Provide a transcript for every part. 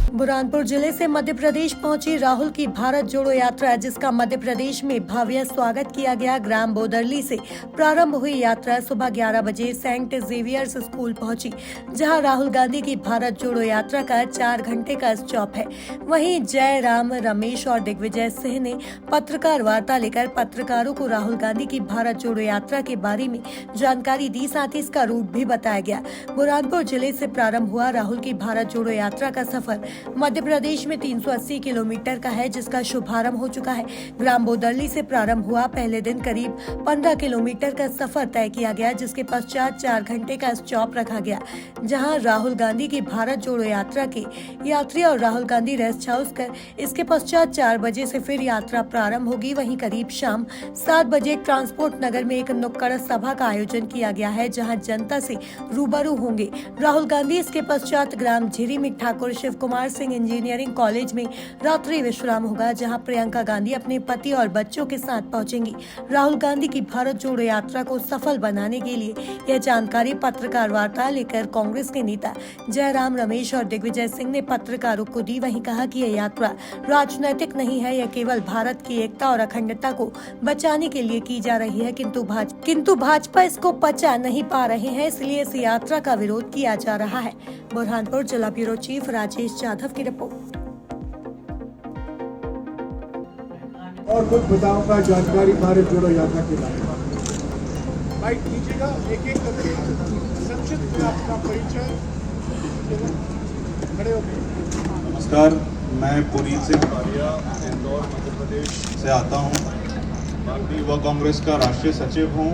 बुरहानपुर जिले से मध्य प्रदेश पहुंची राहुल की भारत जोड़ो यात्रा, जिसका मध्य प्रदेश में भव्य स्वागत किया गया। ग्राम बोदरली से प्रारंभ हुई यात्रा सुबह 11 बजे सेंट जेवियर्स स्कूल पहुंची, जहां राहुल गांधी की भारत जोड़ो यात्रा का 4 घंटे का स्टॉप है। वहीं जय राम रमेश और दिग्विजय सिंह ने पत्रकार वार्ता लेकर पत्रकारों को राहुल गांधी की भारत जोड़ो यात्रा के बारे में जानकारी दी, साथ ही इसका रूट भी बताया गया। बुरहानपुर जिले से प्रारंभ हुआ राहुल की भारत जोड़ो यात्रा का सफर मध्य प्रदेश में 380 किलोमीटर का है, जिसका शुभारंभ हो चुका है। ग्राम बोदरली से प्रारंभ हुआ। पहले दिन करीब 15 किलोमीटर का सफर तय किया गया, जिसके पश्चात 4 घंटे का स्टॉप रखा गया, जहां राहुल गांधी की भारत जोड़ो यात्रा के यात्री और राहुल गांधी रेस्ट हाउस कर इसके पश्चात 4 बजे से फिर यात्रा प्रारंभ होगी। वहीं करीब शाम 7 बजे ट्रांसपोर्ट नगर में एक नुक्कड़ सभा का आयोजन किया गया है, जहां जनता से रूबरू होंगे राहुल गांधी। इसके पश्चात ग्राम झिरी में ठाकुर शिव कुमार सिंह इंजीनियरिंग कॉलेज में रात्रि विश्राम होगा, जहां प्रियंका गांधी अपने पति और बच्चों के साथ पहुंचेंगी। राहुल गांधी की भारत जोड़ो यात्रा को सफल बनाने के लिए यह जानकारी पत्रकार वार्ता लेकर कांग्रेस के नेता जयराम रमेश और दिग्विजय सिंह ने पत्रकारों को दी। वहीं कहा कि यह यात्रा राजनीतिक नहीं है, यह केवल भारत की एकता और अखंडता को बचाने के लिए की जा रही है, किंतु भाजपा इसको पचा नहीं पा रहे हैं, इसलिए इस यात्रा का विरोध किया जा रहा है। बुरहानपुर जिला ब्यूरो चीफ राजेश यादव की रिपोर्ट। और कुछ बताऊंगा जानकारी भारत जोड़ो यात्रा के बारे में। बाइक कीजिएगा, एक करके संक्षिप्त में अपना परिचय। खड़े हो गए। नमस्कार, मैं पुनीत सिंह बारिया इंदौर मध्य प्रदेश से आता हूँ। भारतीय युवा कांग्रेस का राष्ट्रीय सचिव हूँ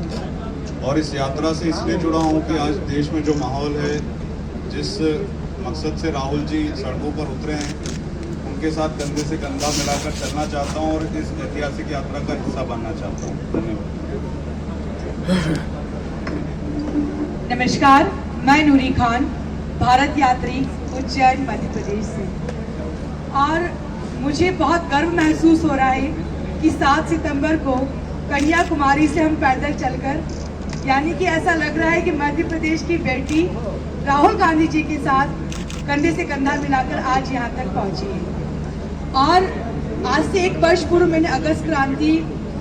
और इस यात्रा से इसलिए जुड़ा हूँ कि आज देश में जो माहौल है, जिस मकसद से राहुल जी सड़कों पर उतरे हैं, उनके साथ कंधे से कंधा मिलाकर चलना चाहता हूं और इस ऐतिहासिक यात्रा का हिस्सा बनना चाहता हूं। धन्यवाद। नमस्कार, मैं नूरी खान, भारत यात्री उज्जैन मध्य प्रदेश से, और मुझे बहुत गर्व महसूस हो रहा है कि 7 सितंबर को कन्याकुमारी से हम पैदल चलकर, यानी कि ऐसा लग रहा है कि मध्य प्रदेश की बेटी राहुल गांधी जी के साथ कंधे से कंधा मिलाकर आज यहाँ तक पहुँची है। और आज से 1 वर्ष पूर्व मैंने अगस्त क्रांति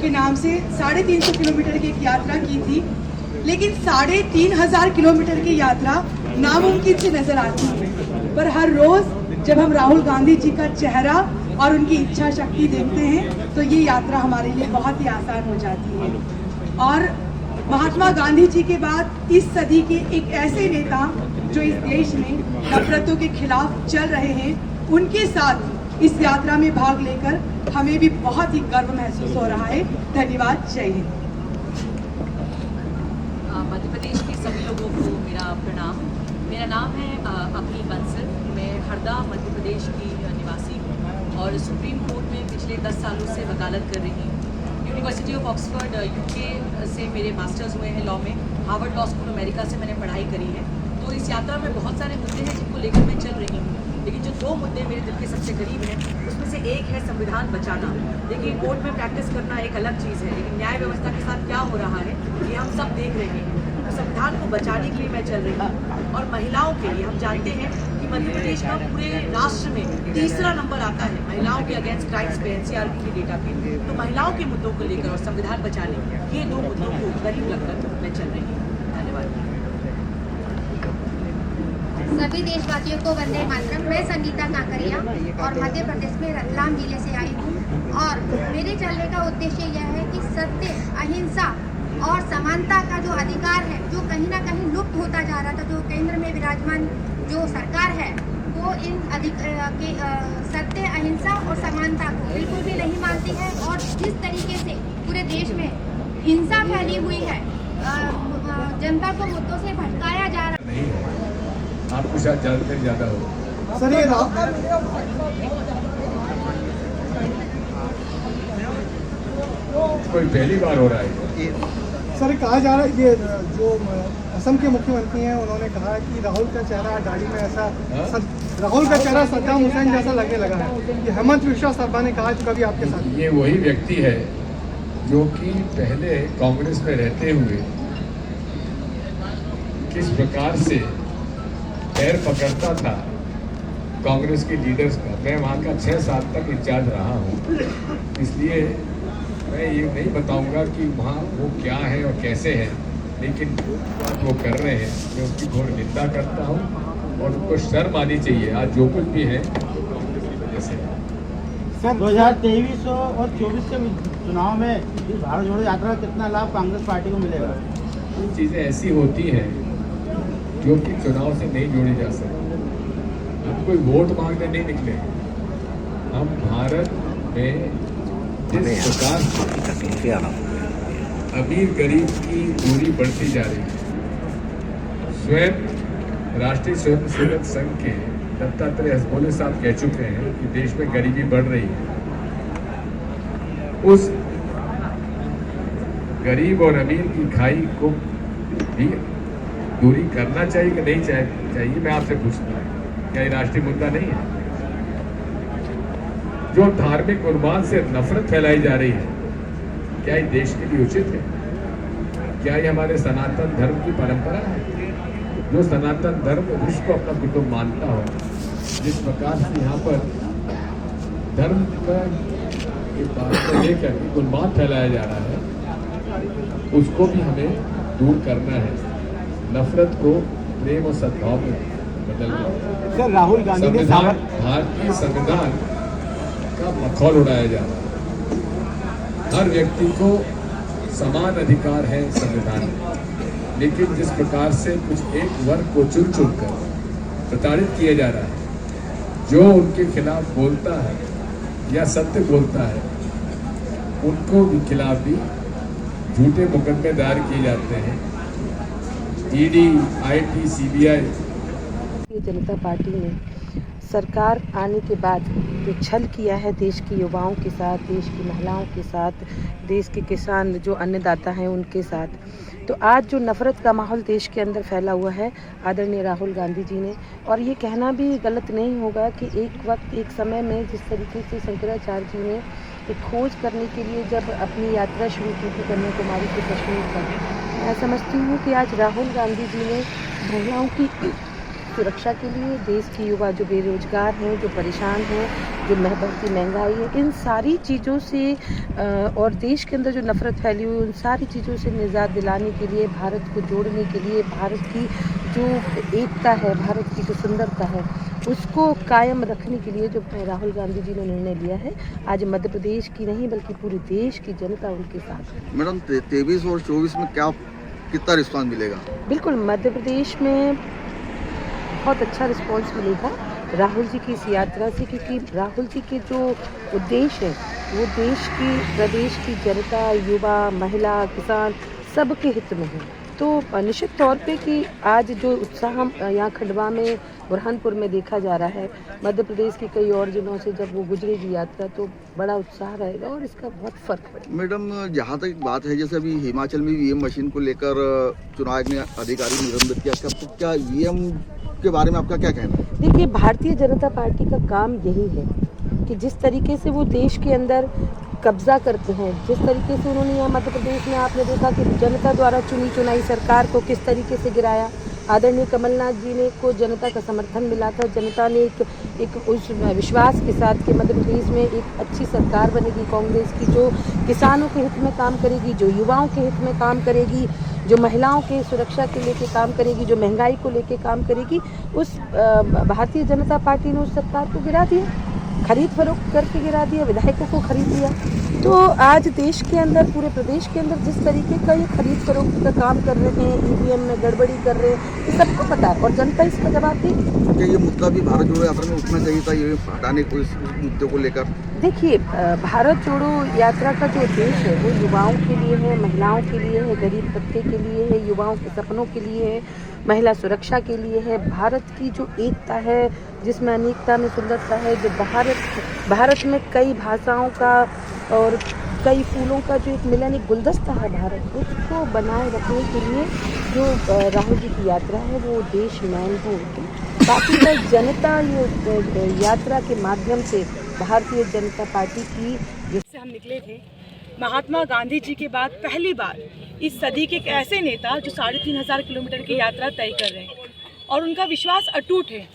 के नाम से 350 किलोमीटर की एक यात्रा की थी, लेकिन 3500 किलोमीटर की यात्रा नामुमकिन से नजर आती है। पर हर रोज जब हम राहुल गांधी जी का चेहरा और उनकी इच्छा शक्ति देखते हैं तो ये यात्रा हमारे लिए बहुत ही आसान हो जाती है। और महात्मा गांधी जी के बाद इस सदी के एक ऐसे नेता जो इस देश में नफरतों के खिलाफ चल रहे हैं, उनके साथ इस यात्रा में भाग लेकर हमें भी बहुत ही गर्व महसूस हो रहा है। धन्यवाद। जय हिंद। मध्य प्रदेश के सभी लोगों को मेरा प्रणाम। मेरा नाम है अपनी बंसल। मैं हरदा मध्य प्रदेश की निवासी हूँ और सुप्रीम कोर्ट में पिछले 10 सालों से वकालत कर रही हूँ। यूनिवर्सिटी ऑफ ऑक्सफोर्ड यूके से मेरे मास्टर्स हुए हैं लॉ में। हार्वर्ड लॉ स्कूल अमेरिका से मैंने पढ़ाई करी है। तो इस यात्रा में बहुत सारे मुद्दे हैं जिनको लेकर मैं चल रही हूँ, लेकिन जो 2 मुद्दे मेरे दिल के सबसे करीब हैं, उसमें से एक है संविधान बचाना। देखिए, कोर्ट में प्रैक्टिस करना एक अलग चीज़ है, लेकिन न्याय व्यवस्था के साथ क्या हो रहा है ये हम सब देख रहे हैं। तो संविधान को बचाने के लिए मैं चल रही हूँ। और महिलाओं के लिए हम जानते हैं कि मध्य प्रदेश का पूरे राष्ट्र में 3रा नंबर आता है महिलाओं के अगेंस्ट क्राइम्स पे, NCRB के डेटा पे। तो महिलाओं के मुद्दों को लेकर और संविधान बचाने, ये 2 मुद्दों को करीब रखकर मैं चल रही हूँ। धन्यवाद। सभी देशवासियों को वंदे मातरम। मैं संगीता काकरिया और मध्य प्रदेश में रतलाम जिले से आई हूँ, और मेरे चलने का उद्देश्य यह है कि सत्य, अहिंसा और समानता का जो अधिकार है, जो कहीं ना कहीं लुप्त होता जा रहा था, जो केंद्र में विराजमान जो सरकार है, वो इन सत्य, अहिंसा और समानता को बिल्कुल भी नहीं मानती है। और जिस तरीके से पूरे देश में हिंसा फैली हुई है, जनता को मुद्दों से भटकाया जा रहा है। आपको शायद ज़्यादा से ज़्यादा हो। सर, ये कोई पहली बार हो रहा है। सर, कहा जा रहा है, ये जो असम के मुख्यमंत्री हैं, उन्होंने कहा कि राहुल का चेहरा गाड़ी में ऐसा राहुल का चेहरा सद्दाम हुसैन जैसा लगने लगा है। ये हेमंत विश्वा शर्मा ने कहा कभी आपके साथ। ये वही व्यक्ति है जो कि पहले कांग्रेस में रहते हुए किस प्रकार से पैर पकड़ता था कांग्रेस के लीडर्स का। मैं वहाँ का 6 साल तक इंचार्ज रहा हूँ, इसलिए मैं ये नहीं बताऊंगा कि वहाँ वो क्या है और कैसे है, लेकिन वो कर रहे हैं मैं उसकी घोर निंदा करता हूँ और उनको शर्म आनी चाहिए। आज जो कुछ भी है वजह से। सर 2023 और 24 के चुनाव में इस भारत जोड़ो यात्रा का कितना लाभ कांग्रेस पार्टी को मिलेगा? कुछ चीज़ें ऐसी होती हैं जो कि चुनाव से नहीं जोड़ी जा सकती। हम कोई वोट मांगने नहीं निकले, हम भारत में जिस प्रकार अमीर गरीब की दूरी बढ़ती जा रही है, स्वयं राष्ट्रीय स्वयंसेवक संघ के दत्तात्रेय हसबोले साहब कह चुके हैं कि देश में गरीबी बढ़ रही है। उस गरीब और अमीर की खाई को भी दूरी करना चाहिए कि नहीं चाहिए, मैं आपसे पूछता हूँ, क्या ये राष्ट्रीय मुद्दा नहीं है? जो धार्मिक उन्माद से नफरत फैलाई जा रही है, क्या ये देश के लिए उचित है? क्या ये हमारे सनातन धर्म की परंपरा है? जो सनातन धर्म विश्व को अपना कुटुंब मानता हो, जिस प्रकार से यहाँ पर धर्म का बात को लेकर उन्माद फैलाया जा रहा है, उसको भी हमें दूर करना है। नफरत को प्रेम और सद्भाव में बदलना। सर राहुल गांधी ने भारतीय संविधान का मखौल उड़ाया जा रहा है। हर व्यक्ति को समान अधिकार है संविधान में, लेकिन जिस प्रकार से कुछ एक वर्ग को चुन कर प्रताड़ित किया जा रहा है, जो उनके खिलाफ बोलता है या सत्य बोलता है, उनको भी खिलाफ भी झूठे मुकदमे दायर किए जाते हैं। ED, IT, CBI. Bharatiya Janata party ने सरकार आने के बाद जो छल किया है देश के युवाओं के साथ, देश की महिलाओं के साथ, देश के किसान जो अन्नदाता हैं उनके साथ, तो आज जो नफ़रत का माहौल देश के अंदर फैला हुआ है आदरणीय राहुल गांधी जी ने, और ये कहना भी गलत नहीं होगा कि एक वक्त एक समय में जिस तरीके से शंकराचार्य जी ने एक खोज करने के लिए जब अपनी यात्रा शुरू की थी कन्याकुमारी से कश्मीर तक, मैं समझती हूँ कि आज राहुल गांधी जी ने महिलाओं की सुरक्षा के लिए, देश के युवा जो बेरोजगार हैं, जो परेशान हैं, जो बढ़ती महंगाई है, इन सारी चीज़ों से और देश के अंदर जो नफ़रत फैली हुई उन सारी चीज़ों से निजात दिलाने के लिए, भारत को जोड़ने के लिए, भारत की जो एकता है, भारत की जो सुंदरता है, उसको कायम रखने के लिए जो राहुल गांधी जी ने निर्णय लिया है, आज मध्य प्रदेश की नहीं बल्कि पूरे देश की जनता उनके साथ है। मैडम 23 और 24 में कितना रिस्पांस मिलेगा? बिल्कुल मध्य प्रदेश में बहुत अच्छा रिस्पांस मिलेगा राहुल जी की इस यात्रा से, क्योंकि राहुल जी के जो उद्देश्य है वो देश की, प्रदेश की जनता, युवा, महिला, किसान सबके हित में है। तो निश्चित तौर पे कि आज जो उत्साह हम यहाँ खंडवा में, बुरहानपुर में देखा जा रहा है, मध्य प्रदेश के कई और जिलों से जब वो गुजरेगी यात्रा तो बड़ा उत्साह रहेगा और इसका बहुत फर्क पड़ेगा। मैडम जहाँ तक बात है, जैसे अभी हिमाचल में ईवीएम मशीन को लेकर चुनाव आयोग ने अधिकारी निलंबित किया, क्या ईवीएम के बारे में आपका क्या कहना है? देखिए, भारतीय जनता पार्टी का काम यही है कि जिस तरीके से वो देश के अंदर कब्जा करते हैं, जिस तरीके से उन्होंने यहाँ मध्य प्रदेश में आपने देखा कि जनता द्वारा चुनी चुनाई सरकार को किस तरीके से गिराया। आदरणीय कमलनाथ जी ने को जनता का समर्थन मिला था, जनता ने एक उस विश्वास के साथ कि मध्य प्रदेश में एक अच्छी सरकार बनेगी कांग्रेस की, जो किसानों के हित में काम करेगी, जो युवाओं के हित में काम करेगी, जो महिलाओं के सुरक्षा के लेके काम करेगी, जो महंगाई को लेके काम करेगी। उस भारतीय जनता पार्टी ने उस सरकार को गिरा दिया, खरीद फरोख्त करके गिरा दिया, विधायकों को खरीद लिया। तो आज देश के अंदर, पूरे प्रदेश के अंदर जिस तरीके का ये खरीद फरोख्त का काम कर रहे हैं, ईवीएम में गड़बड़ी कर रहे हैं, ये सबको पता है और जनता इसका जवाब देगी। क्या ये मुद्दा भी भारत जोड़ो यात्रा में उठना चाहिए था, ये हटाने को, इस मुद्दे को लेकर? देखिए, भारत जोड़ो यात्रा का जो उद्देश्य है वो युवाओं के लिए है, महिलाओं के लिए है, गरीब तबके के लिए है, युवाओं के सपनों के लिए है, महिला सुरक्षा के लिए है। भारत की जो एकता है, जिसमें अनेकता में सुंदरता है, जो भारत में कई भाषाओं का और कई फूलों का जो एक मिलन, एक गुलदस्ता है भारत, उसको बनाए रखने के लिए जो राहुल जी की यात्रा है वो देश मैन होगी। बाकी मैं जनता ये यात्रा के माध्यम से भारतीय जनता पार्टी की जिससे हम निकले थे, महात्मा गांधी जी के बाद पहली बार इस सदी के एक ऐसे नेता जो 3500 किलोमीटर की यात्रा तय कर रहे हैं और उनका विश्वास अटूट है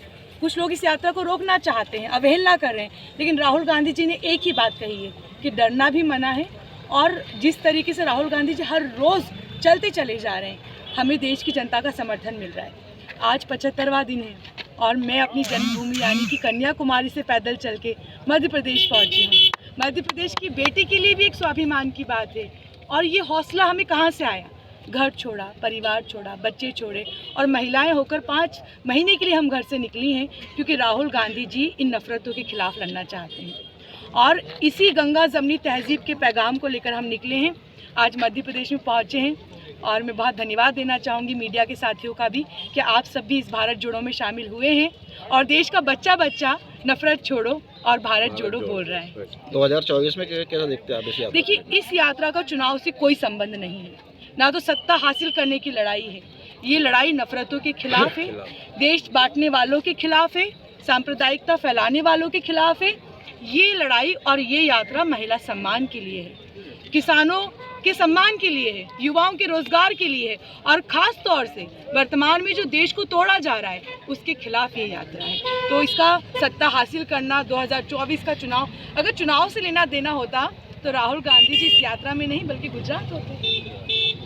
कुछ लोग इस यात्रा को रोकना चाहते हैं, अवहेलना कर रहे हैं, लेकिन राहुल गांधी जी ने एक ही बात कही है कि डरना भी मना है। और जिस तरीके से राहुल गांधी जी हर रोज़ चलते चले जा रहे हैं, हमें देश की जनता का समर्थन मिल रहा है। आज 75वां दिन है और मैं अपनी जन्मभूमि यानी कि कन्याकुमारी से पैदल चल के मध्य प्रदेश पहुंची हूँ। मध्य प्रदेश की बेटी के लिए भी एक स्वाभिमान की बात है। और ये हौसला हमें कहाँ से आया? घर छोड़ा, परिवार छोड़ा, बच्चे छोड़े और महिलाएं होकर 5 महीने के लिए हम घर से निकली हैं, क्योंकि राहुल गांधी जी इन नफरतों के खिलाफ लड़ना चाहते हैं। और इसी गंगा जमनी तहजीब के पैगाम को लेकर हम निकले हैं, आज मध्य प्रदेश में पहुँचे हैं। और मैं बहुत धन्यवाद देना चाहूँगी मीडिया के साथियों का भी कि आप सब भी इस भारत जोड़ो में शामिल हुए हैं और देश का बच्चा बच्चा नफरत छोड़ो और भारत जोड़ो बोल रहा है। 2024 में कैसा देखते हैं आप इस यात्रा? देखिए, इस यात्रा का चुनाव से कोई संबंध नहीं है, ना तो सत्ता हासिल करने की लड़ाई है। ये लड़ाई नफरतों के खिलाफ है, देश बांटने वालों के खिलाफ है, सांप्रदायिकता फैलाने वालों के खिलाफ है। ये लड़ाई और ये यात्रा महिला सम्मान के लिए है, किसानों के सम्मान के लिए है, युवाओं के रोजगार के लिए है और ख़ास तौर से वर्तमान में जो देश को तोड़ा जा रहा है उसके खिलाफ ये यात्रा है। तो इसका सत्ता हासिल करना, 2024 का चुनाव, अगर चुनाव से लेना देना होता तो राहुल गांधी जी इस यात्रा में नहीं बल्कि गुजरात होते।